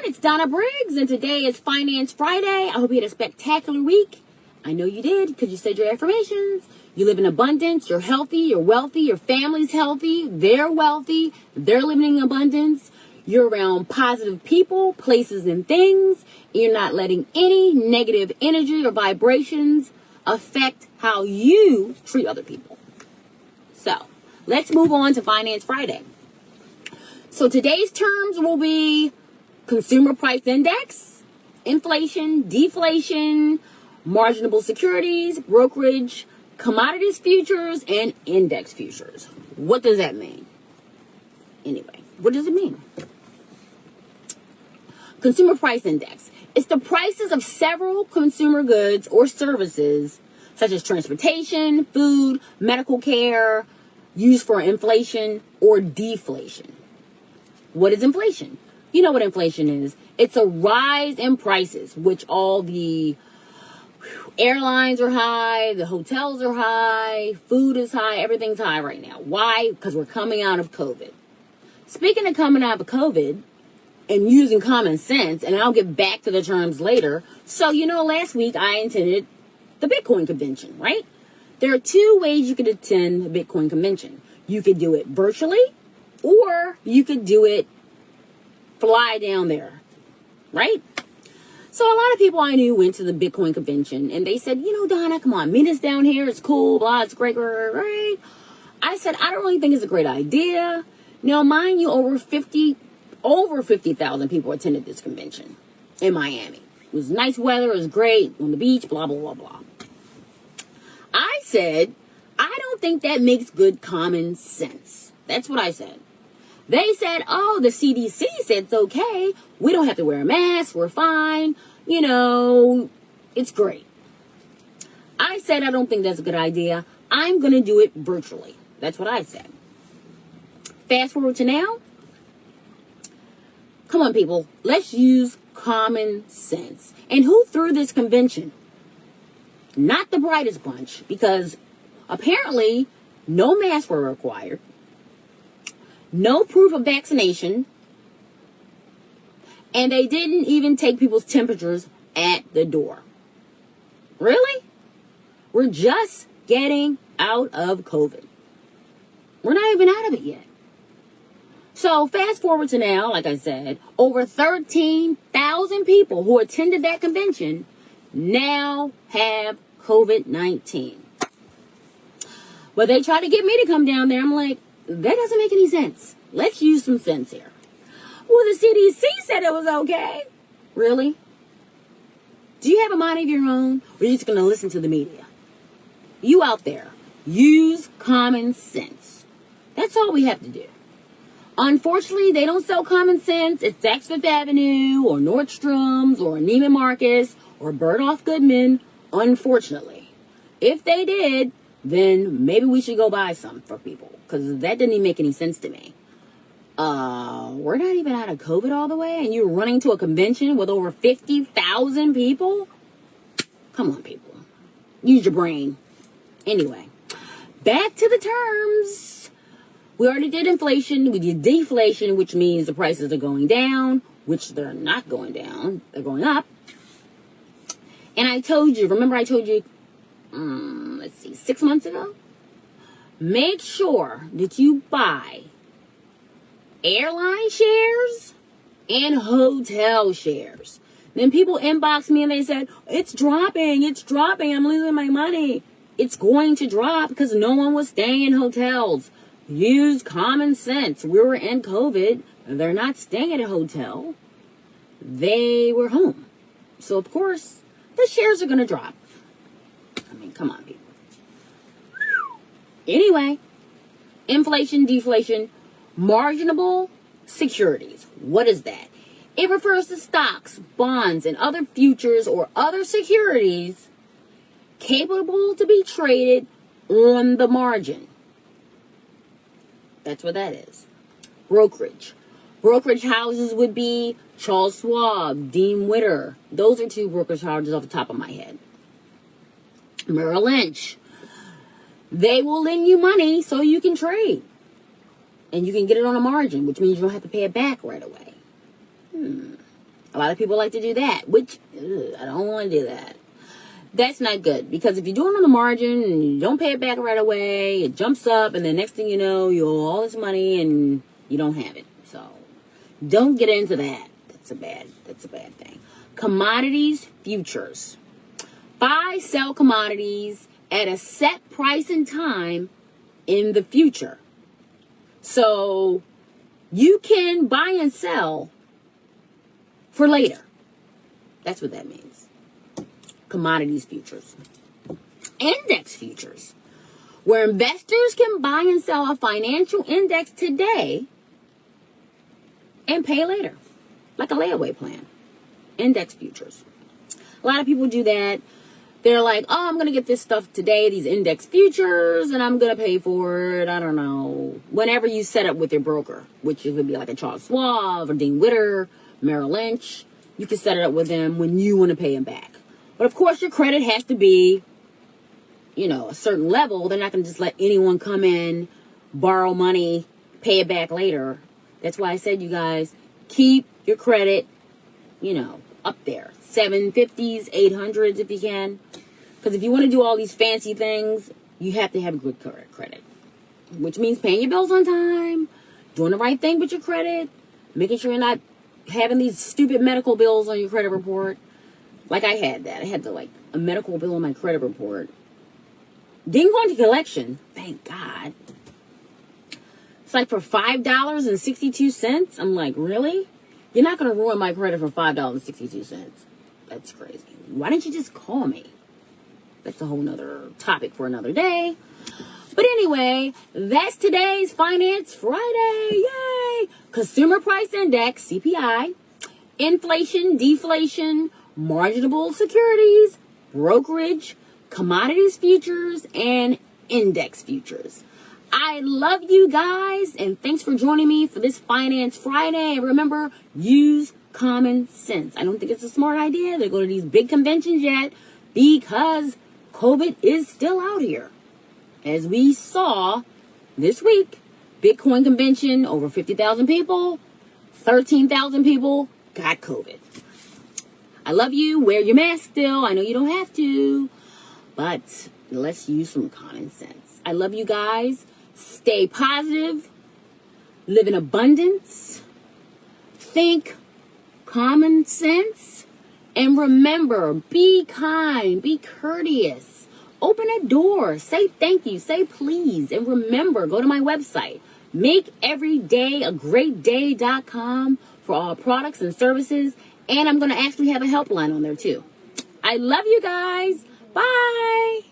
it's Donna Briggs, and today is Finance Friday. I hope you had a spectacular week. I know you did, because you said your affirmations. You live in abundance, you're healthy, you're wealthy, your family's healthy, they're wealthy, they're living in abundance. You're around positive people, places, and things. You're not letting any negative energy or vibrations affect how you treat other people. So, let's move on to Finance Friday. So today's terms will be Consumer Price Index, inflation, deflation, marginable securities, brokerage, commodities futures, and index futures. What does that mean? Anyway, what does it mean? Consumer Price Index. It's the prices of several consumer goods or services, such as transportation, food, medical care, used for inflation or deflation. What is inflation? You know what inflation is. It's a rise in prices, which all the airlines are high, the hotels are high, food is high, everything's high right now. Why? Because we're coming out of COVID. Speaking of coming out of COVID and using common sense, and I'll get back to the terms later. So, last week I attended the Bitcoin convention, right? There are two ways you could attend the Bitcoin convention. You could do it virtually, or you could do it fly down there, right? So a lot of people I knew went to the Bitcoin convention, and they said, Donna, come on, meet us down here. It's cool, blah, it's great, great. I said, I don't really think it's a great idea. Now, mind you, over 50,000 people attended this convention in Miami. It was nice weather, it was great, on the beach, blah, blah, blah, blah. I said, I don't think that makes good common sense. That's what I said. They said, oh, the CDC said it's okay. We don't have to wear a mask. We're fine. It's great. I said, I don't think that's a good idea. I'm going to do it virtually. That's what I said. Fast forward to now. Come on, people. Let's use common sense. And who threw this convention? Not the brightest bunch, because apparently no masks were required. No proof of vaccination, and they didn't even take people's temperatures at the door. Really? We're just getting out of COVID. We're not even out of it yet. So fast forward to now, like I said, over 13,000 people who attended that convention now have COVID-19. Well, they tried to get me to come down there. I'm like, that doesn't make any sense. Let's use some sense here. Well, the CDC said it was okay. Really? Do you have a mind of your own? Or are you just going to listen to the media? You out there, use common sense. That's all we have to do. Unfortunately, they don't sell common sense at Saks Fifth Avenue or Nordstrom's or Neiman Marcus or Bergdorf Goodman, unfortunately. If they did, then maybe we should go buy some for people, because that didn't even make any sense to me. We're not even out of COVID all the way, and you're running to a convention with over 50,000 people? Come on, people. Use your brain. Anyway, back to the terms. We already did inflation. We did deflation, which means the prices are going down, which they're not going down. They're going up. And I told you, remember I told you, 6 months ago, make sure that you buy airline shares and hotel shares. Then people inbox me and they said, it's dropping, I'm losing my money. It's going to drop because no one was staying in hotels. Use common sense. We were in COVID. They're not staying at a hotel. They were home. So, of course, the shares are going to drop. I mean, come on, people. Anyway, inflation, deflation, marginable securities. What is that? It refers to stocks, bonds, and other futures or other securities capable to be traded on the margin. That's what that is. Brokerage. Brokerage houses would be Charles Schwab, Dean Witter. Those are two brokerage houses off the top of my head. Merrill Lynch. They will lend you money so you can trade. And you can get it on a margin, which means you don't have to pay it back right away. A lot of people like to do that, which I don't want to do that. That's not good, because if you're doing on the margin and you don't pay it back right away, it jumps up, and the next thing you know, you owe all this money and you don't have it. So don't get into that. That's a bad thing. Commodities futures. Buy, sell commodities at a set price and time in the future. So you can buy and sell for later. That's what that means. Commodities futures. Index futures, where investors can buy and sell a financial index today and pay later, like a layaway plan. Index futures. A lot of people do that. They're like, oh, I'm going to get this stuff today, these index futures, and I'm going to pay for it, I don't know, whenever you set up with your broker, which would be like a Charles Schwab or Dean Witter, Merrill Lynch. You can set it up with them when you want to pay them back. But of course, your credit has to be, a certain level. They're not going to just let anyone come in, borrow money, pay it back later. That's why I said, you guys, keep your credit, up there. 750s, 800s if you can. Because if you want to do all these fancy things, you have to have good credit. Which means paying your bills on time, doing the right thing with your credit, making sure you're not having these stupid medical bills on your credit report. Like I had that. I had a medical bill on my credit report. Didn't go into collection. Thank God. It's like for $5.62. I'm like, really? You're not going to ruin my credit for $5.62. That's crazy. Why didn't you just call me? That's a whole nother topic for another day. But anyway, that's today's Finance Friday. Yay! Consumer Price Index, CPI, inflation, deflation, marginable securities, brokerage, commodities futures, and index futures. I love you guys, and thanks for joining me for this Finance Friday. And remember, use common sense. I don't think it's a smart idea to go to these big conventions yet, because COVID is still out here. As we saw this week, Bitcoin convention, over 50,000 people, 13,000 people got COVID. I love you. Wear your mask still. I know you don't have to, but let's use some common sense. I love you guys. Stay positive. Live in abundance. Think common sense. And remember, be kind. Be courteous. Open a door. Say thank you. Say please. And remember, go to my website, makeeverydayagreatday.com, for all products and services. And I'm going to actually have a helpline on there too. I love you guys. Bye.